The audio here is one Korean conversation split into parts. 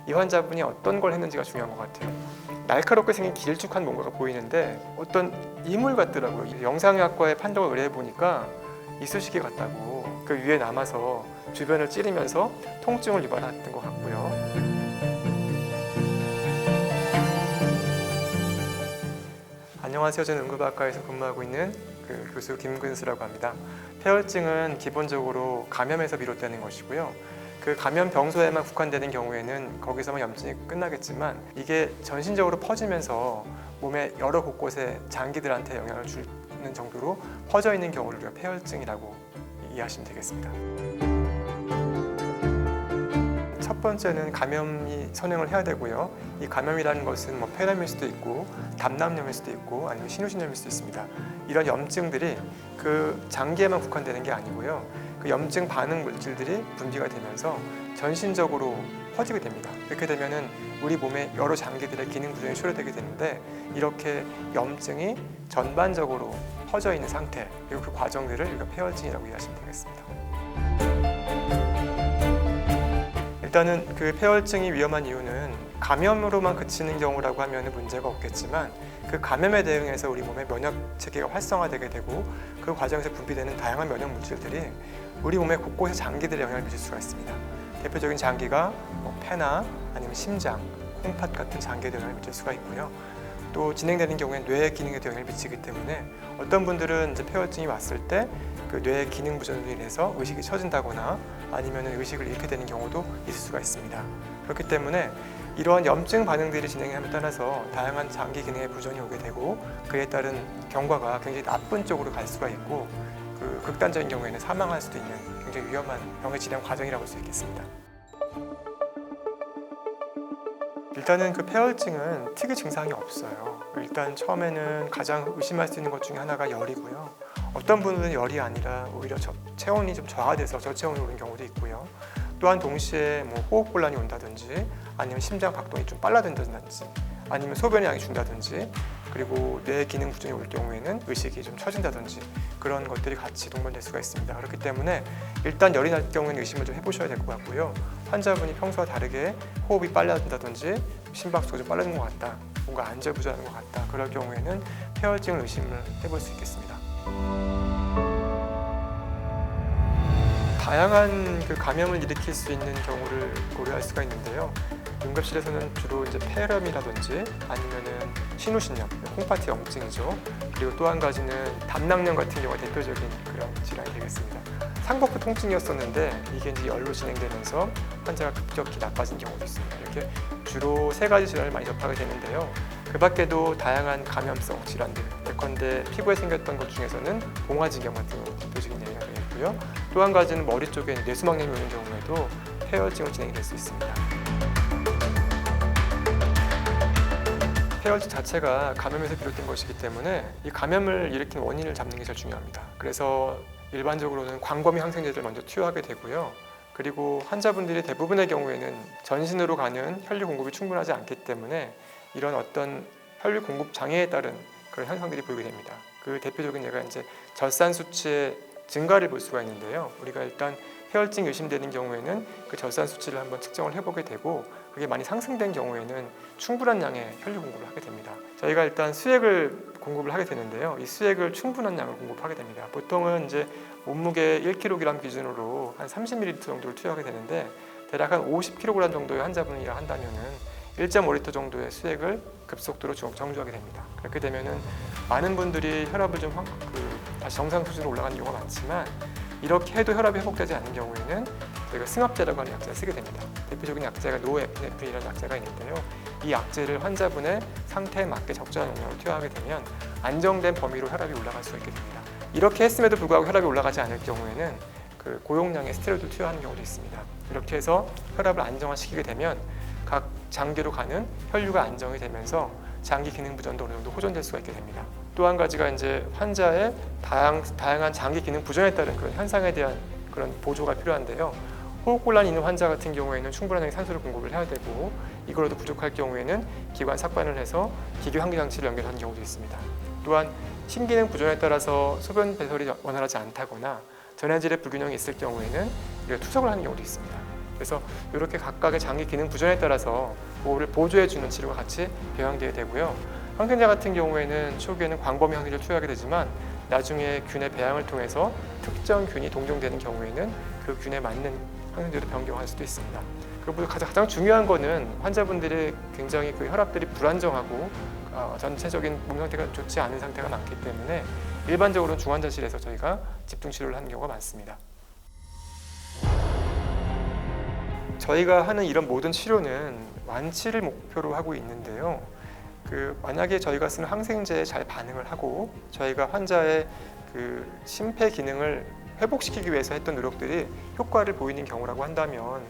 이 환자분이 어떤 걸 했는지가 중요한 것 같아요. 날카롭게 생긴 길쭉한 뭔가가 보이는데 어떤 이물 같더라고요. 영상의학과의 판독을 의뢰해 보니까 이쑤시개 같다고 그 위에 남아서 주변을 찌르면서 통증을 유발했던 것 같고요. 안녕하세요. 저는 응급학과에서 근무하고 있는 교수 김근수라고 합니다. 폐혈증은 기본적으로 감염에서 비롯되는 것이고요. 그 감염 병소에만 국한되는 경우에는 거기서만 염증이 끝나겠지만 이게 전신적으로 퍼지면서 몸의 여러 곳곳에 장기들한테 영향을 주는 정도로 퍼져 있는 경우를 우리가 폐혈증이라고 이해하시면 되겠습니다. 첫 번째는 감염이 선행을 해야 되고요. 이 감염이라는 것은 폐렴일 수도 있고 담낭염일 수도 있고 아니면 신우신염일 수도 있습니다. 이런 염증들이 그 장기에만 국한되는 게 아니고요. 그 염증 반응 물질들이 분비가 되면서 전신적으로 퍼지게 됩니다. 이렇게 되면은 우리 몸의 여러 장기들의 기능 부종이 초래되게 되는데 이렇게 염증이 전반적으로 퍼져 있는 상태 그리고 그 과정들을 우리가 폐혈증이라고 이해하시면 되겠습니다. 일단은 그 폐혈증이 위험한 이유는 감염으로만 그치는 경우라고 하면 문제가 없겠지만 그 감염에 대응해서 우리 몸의 면역 체계가 활성화되게 되고 그 과정에서 분비되는 다양한 면역 물질들이 우리 몸의 곳곳에 장기들에 영향을 미칠 수가 있습니다. 대표적인 장기가 폐나 아니면 심장, 콩팥 같은 장기에 영향을 미칠 수가 있고요. 또 진행되는 경우에 뇌 기능에 영향을 미치기 때문에 어떤 분들은 이제 폐혈증이 왔을 때 그 뇌 기능 부전으로 인해서 의식이 처진다거나 아니면 의식을 잃게 되는 경우도 있을 수가 있습니다. 그렇기 때문에 이러한 염증 반응들이 진행함에 따라서 다양한 장기 기능에 부전이 오게 되고 그에 따른 경과가 굉장히 나쁜 쪽으로 갈 수가 있고 그 극단적인 경우에는 사망할 수도 있는 굉장히 위험한 병의 진행 과정이라고 볼 수 있겠습니다. 일단은 그 폐혈증은 특이 증상이 없어요. 일단 처음에는 가장 의심할 수 있는 것 중에 하나가 열이고요. 어떤 분들은 열이 아니라 오히려 체온이 좀 저하돼서 저체온이 오는 경우도 있고요. 또한 동시에 호흡곤란이 온다든지 아니면 심장 박동이 좀 빨라진다든지 아니면 소변의 양이 준다든지 그리고 뇌 기능 부종이 올 경우에는 의식이 좀 처진다든지 그런 것들이 같이 동반될 수가 있습니다. 그렇기 때문에 일단 열이 날 경우에는 의심을 좀 해보셔야 될 것 같고요. 환자분이 평소와 다르게 호흡이 빨라진다든지 심박수가 좀 빨라진 것 같다, 뭔가 안절부절하는 것 같다, 그럴 경우에는 폐혈증을 의심을 해볼 수 있겠습니다. 다양한 그 감염을 일으킬 수 있는 경우를 고려할 수가 있는데요. 응급실에서는 주로 이제 폐렴이라든지 아니면은 신우신염, 콩팥의 염증이죠. 그리고 또 한 가지는 담낭염 같은 경우가 대표적인 그런 질환이 되겠습니다. 상복부 통증이었었는데 이게 이제 열로 진행되면서 환자가 급격히 나빠진 경우도 있습니다. 이렇게 주로 세 가지 질환을 많이 접하게 되는데요. 그 밖에도 다양한 감염성 질환들, 예컨대 피부에 생겼던 것 중에서는 봉화지경 같은 경우 대표적인 예가 되겠고요. 또 한 가지는 머리 쪽에 뇌수막염이 오는 경우에도 폐혈증으로 진행이 될 수 있습니다. 폐혈증 자체가 감염에서 비롯된 것이기 때문에 이 감염을 일으킨 원인을 잡는 게 제일 중요합니다. 그래서 일반적으로는 광범위 항생제를 먼저 투여하게 되고요. 그리고 환자분들이 대부분의 경우에는 전신으로 가는 혈류 공급이 충분하지 않기 때문에 이런 어떤 혈류 공급 장애에 따른 그런 현상들이 보이게 됩니다. 그 대표적인 예가 이제 젖산 수치의 증가를 볼 수가 있는데요. 우리가 일단 폐혈증이 의심되는 경우에는 그 젖산 수치를 한번 측정을 해보게 되고 그게 많이 상승된 경우에는 충분한 양의 혈류 공급을 하게 됩니다. 저희가 일단 수액을 공급을 하게 되는데요. 이 수액을 충분한 양을 공급하게 됩니다. 보통은 이제 몸무게 1kg 기준으로 한 30ml 정도를 투여하게 되는데 대략 한 50kg 정도의 환자분이라 한다면은 1.5리터 정도의 수액을 급속도로 정주하게 됩니다. 그렇게 되면은 많은 분들이 혈압을 좀 다시 정상 수준으로 올라가는 경우가 많지만 이렇게 해도 혈압이 회복되지 않는 경우에는 저희가 승합제라고 하는 약제를 쓰게 됩니다. 대표적인 약제가 노에피네프린이라는 약제가 있는데요. 이 약제를 환자분의 상태에 맞게 적절한 용량을 투여하게 되면 안정된 범위로 혈압이 올라갈 수가 있게 됩니다. 이렇게 했음에도 불구하고 혈압이 올라가지 않을 경우에는 그 고용량의 스테로이드를 투여하는 경우도 있습니다. 이렇게 해서 혈압을 안정화시키게 되면 각 장기로 가는 혈류가 안정이 되면서 장기 기능 부전도 어느 정도 호전될 수가 있게 됩니다. 또 한 가지가 이제 환자의 다양한 장기 기능 부전에 따른 그런 현상에 대한 그런 보조가 필요한데요. 호흡곤란이 있는 환자 같은 경우에는 충분한 양의 산소를 공급을 해야 되고 이걸로도 부족할 경우에는 기관 삭반을 해서 기계 환기 장치를 연결하는 경우도 있습니다. 또한 심기능 부전에 따라서 소변 배설이 원활하지 않다거나 전해질의 불균형이 있을 경우에는 투석을 하는 경우도 있습니다. 그래서 이렇게 각각의 장기 기능 부전에 따라서 그거를 보조해주는 치료가 같이 배양되어야 되고요. 항생제 같은 경우에는 초기에는 광범위 항생제를 투여하게 되지만 나중에 균의 배양을 통해서 특정 균이 동종되는 경우에는 그 균에 맞는 항생제로 변경할 수도 있습니다. 그리고 가장 중요한 거는 환자분들이 굉장히 그 혈압들이 불안정하고 전체적인 몸 상태가 좋지 않은 상태가 많기 때문에 일반적으로는 중환자실에서 저희가 집중 치료를 하는 경우가 많습니다. 저희가 하는 이런 모든 치료는 완치를 목표로 하고 있는데요. 만약에 저희가 쓰는 항생제에 잘 반응을 하고 저희가 환자의 심폐 기능을 회복시키기 위해서 했던 노력들이 효과를 보이는 경우라고 한다면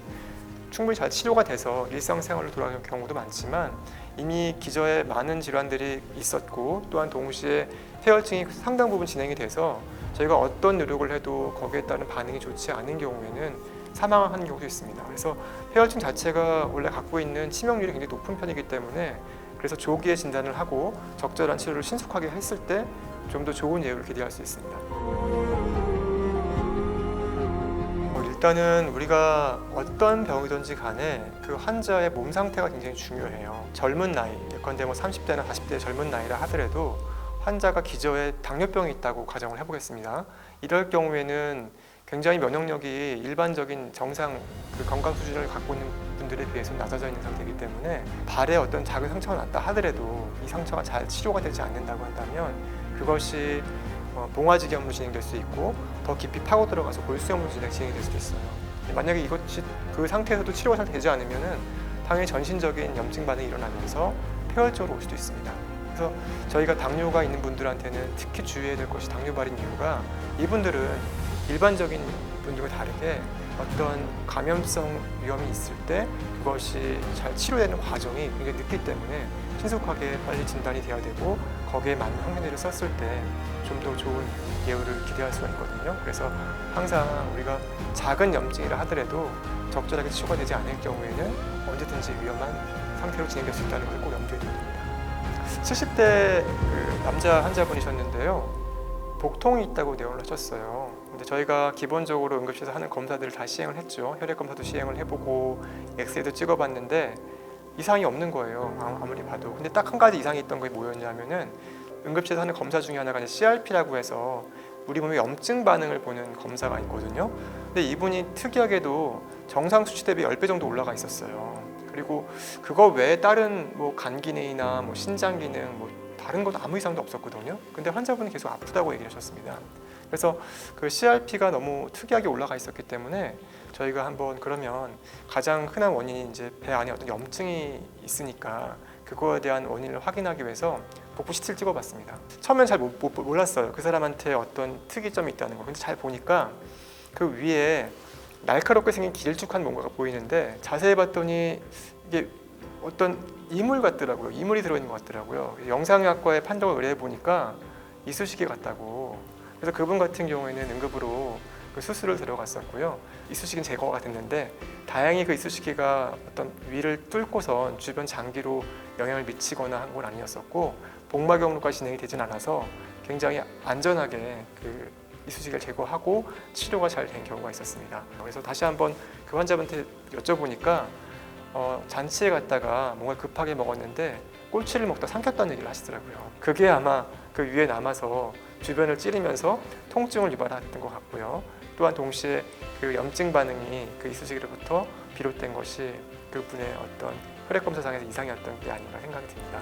충분히 잘 치료가 돼서 일상생활로 돌아가는 경우도 많지만 이미 기저에 많은 질환들이 있었고 또한 동시에 폐혈증이 상당 부분 진행이 돼서 저희가 어떤 노력을 해도 거기에 따른 반응이 좋지 않은 경우에는 사망하는 경우도 있습니다. 그래서 폐혈증 자체가 원래 갖고 있는 치명률이 굉장히 높은 편이기 때문에 그래서 조기에 진단을 하고 적절한 치료를 신속하게 했을 때 좀 더 좋은 예후를 기대할 수 있습니다. 일단은 우리가 어떤 병이든지 간에 그 환자의 몸 상태가 굉장히 중요해요. 젊은 나이, 예컨대 30대나 40대 젊은 나이라 하더라도 환자가 기저에 당뇨병이 있다고 가정을 해보겠습니다. 이럴 경우에는 굉장히 면역력이 일반적인 정상 건강 수준을 갖고 있는 분들에 비해서 낮아져 있는 상태이기 때문에 발에 어떤 작은 상처가 났다 하더라도 이 상처가 잘 치료가 되지 않는다고 한다면 그것이 봉화지경으로 진행될 수 있고 더 깊이 파고 들어가서 골수염으로 진행이 될 수도 있어요. 만약에 이것이 그 상태에서도 치료가 잘 되지 않으면은 당연히 전신적인 염증 반응이 일어나면서 폐혈증으로 올 수도 있습니다. 그래서 저희가 당뇨가 있는 분들한테는 특히 주의해야 될 것이 당뇨발인 이유가 이분들은 일반적인 분들과 다르게 어떤 감염성 위험이 있을 때 그것이 잘 치료되는 과정이 굉장히 늦기 때문에 신속하게 빨리 진단이 돼야 되고 거기에 맞는 항생제를 썼을 때 좀 더 좋은 예후를 기대할 수가 있거든요. 그래서 항상 우리가 작은 염증이라 하더라도 적절하게 치료가 되지 않을 경우에는 언제든지 위험한 상태로 진행될 수 있다는 걸 꼭 염두에 둬야 됩니다. 70대 남자 환자분이셨는데요. 복통이 있다고 내원을 하셨어요. 근데 저희가 기본적으로 응급실에서 하는 검사들을 다 시행을 했죠. 혈액 검사도 시행을 해보고 엑스레이도 찍어봤는데 이상이 없는 거예요. 아무리 봐도. 근데 딱 한 가지 이상이 있던 게 뭐였냐면은 응급실에서 하는 검사 중에 하나가 CRP라고 해서 우리 몸의 염증 반응을 보는 검사가 있거든요. 근데 이분이 특이하게도 정상 수치 대비 10배 정도 올라가 있었어요. 그리고 그거 외에 다른 간 기능이나 신장 기능 다른 건 아무 이상도 없었거든요. 근데 환자분이 계속 아프다고 얘기를 하셨습니다. 그래서 그 CRP가 너무 특이하게 올라가 있었기 때문에 저희가 한번 그러면 가장 흔한 원인이 이제 배 안에 어떤 염증이 있으니까 그거에 대한 원인을 확인하기 위해서 복부 CT를 찍어봤습니다. 처음엔 잘 몰랐어요. 그 사람한테 어떤 특이점이 있다는 거. 근데 잘 보니까 그 위에 날카롭게 생긴 길쭉한 뭔가가 보이는데 자세히 봤더니 이게 어떤 이물 같더라고요. 이물이 들어있는 것 같더라고요. 영상의학과에 판정을 의뢰해 보니까 이쑤시개 같다고. 그래서 그분 같은 경우에는 응급으로 그 수술을 들어갔었고요. 이쑤시개는 제거가 됐는데 다행히 그 이쑤시개가 어떤 위를 뚫고선 주변 장기로 영향을 미치거나 한 건 아니었었고 복막경로까지 진행이 되진 않아서 굉장히 안전하게 그 이쑤시개를 제거하고 치료가 잘 된 경우가 있었습니다. 그래서 다시 한번 그 환자분한테 여쭤보니까 잔치에 갔다가 뭔가 급하게 먹었는데 꼴치를 먹다 삼켰다는 얘기를 하시더라고요. 그게 아마 그 위에 남아서 주변을 찌르면서 통증을 유발했던 것 같고요. 또한 동시에 그 염증 반응이 그 이쑤시개로부터 비롯된 것이 그분의 어떤 혈액 검사상에서 이상이었던 게 아닌가 생각이 듭니다.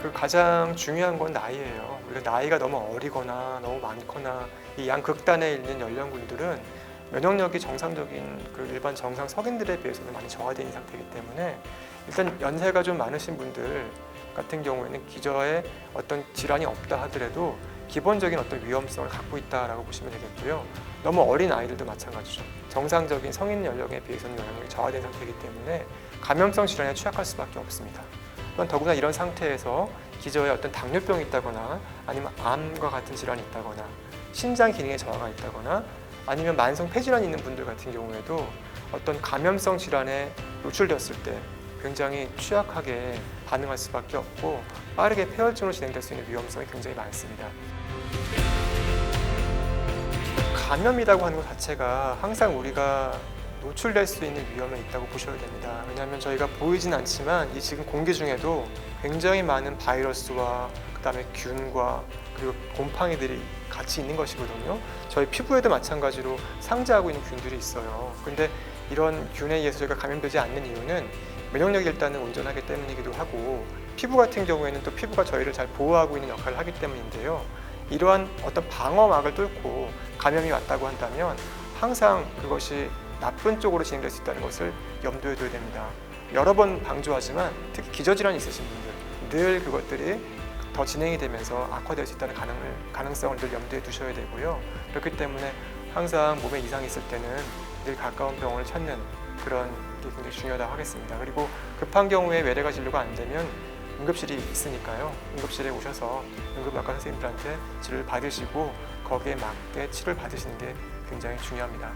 그 가장 중요한 건 나이예요. 우리가 나이가 너무 어리거나 너무 많거나 이 양극단에 있는 연령군들은 면역력이 정상적인 그 일반 정상 성인들에 비해서는 많이 저하되어 있는 상태이기 때문에 일단 연세가 좀 많으신 분들 같은 경우에는 기저에 어떤 질환이 없다 하더라도 기본적인 어떤 위험성을 갖고 있다라고 보시면 되겠고요. 너무 어린 아이들도 마찬가지죠. 정상적인 성인 연령에 비해서는 면역력이 저하된 상태이기 때문에 감염성 질환에 취약할 수밖에 없습니다. 또한 더구나 이런 상태에서 기저에 어떤 당뇨병이 있다거나 아니면 암과 같은 질환이 있다거나 신장 기능에 저하가 있다거나 아니면 만성 폐질환이 있는 분들 같은 경우에도 어떤 감염성 질환에 노출되었을 때 굉장히 취약하게 반응할 수밖에 없고 빠르게 폐혈증으로 진행될 수 있는 위험성이 굉장히 많습니다. 감염이라고 하는 것 자체가 항상 우리가 노출될 수 있는 위험에 있다고 보셔야 됩니다. 왜냐하면 저희가 보이진 않지만 이 지금 공기 중에도 굉장히 많은 바이러스와 그다음에 균과 그리고 곰팡이들이 같이 있는 것이거든요. 저희 피부에도 마찬가지로 상대하고 있는 균들이 있어요. 근데 이런 균에 의해서 저희가 감염되지 않는 이유는 면역력이 일단은 온전하기 때문이기도 하고, 피부 같은 경우에는 또 피부가 저희를 잘 보호하고 있는 역할을 하기 때문인데요. 이러한 어떤 방어막을 뚫고 감염이 왔다고 한다면 항상 그것이 나쁜 쪽으로 진행될 수 있다는 것을 염두에 둬야 됩니다. 여러 번 강조하지만 특히 기저질환이 있으신 분들 늘 그것들이 더 진행이 되면서 악화될 수 있다는 가능성을 늘 염두에 두셔야 되고요. 그렇기 때문에 항상 몸에 이상이 있을 때는 늘 가까운 병원을 찾는 그런 게 굉장히 중요하다고 하겠습니다. 그리고 급한 경우에 외래가 진료가 안 되면 응급실이 있으니까요. 응급실에 오셔서 응급의학과 선생님들한테 치료를 받으시고 거기에 맞게 치료를 받으시는 게 굉장히 중요합니다.